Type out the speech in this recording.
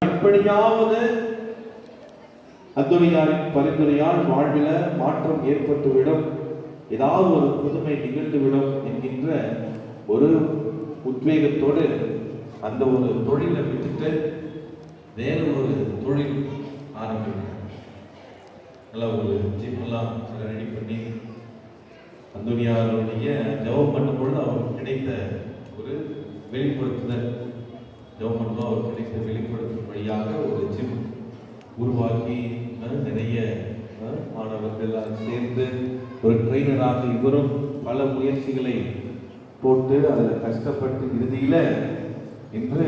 எப்படியாவது அந்தோனியாரின் பரிந்துரையால் வாழ்வில மாற்றம் ஏற்பட்டுவிடும், ஏதாவது ஒரு புதுமை நிகழ்ந்துவிடும் என்கின்ற ஒரு உத்வேகத்தோடு அந்த ஒரு தொழிலை விட்டுட்டு வேற ஒரு தொழில் ஆரம்பிக்கிறார். நல்ல ஒரு ஜிம்மெல்லாம் ரெடி பண்ணி அந்தோனியாருடைய ஜெபம் பண்ணும் பொழுது அவருக்கு கிடைத்த ஒரு வெளிப்படுத்துதல், ஜெபம் பண்ணும்போது அவருக்கு கிடைத்த வெளிப்படுத்தும் வழியாக ஒரு ஜிம் உருவாக்கி நிறைய மாணவர்கள் சேர்ந்து ஒரு ட்ரெயினராக இவரும் பல முயற்சிகளை போட்டு அதில் கஷ்டப்பட்டு இறுதியில் இன்று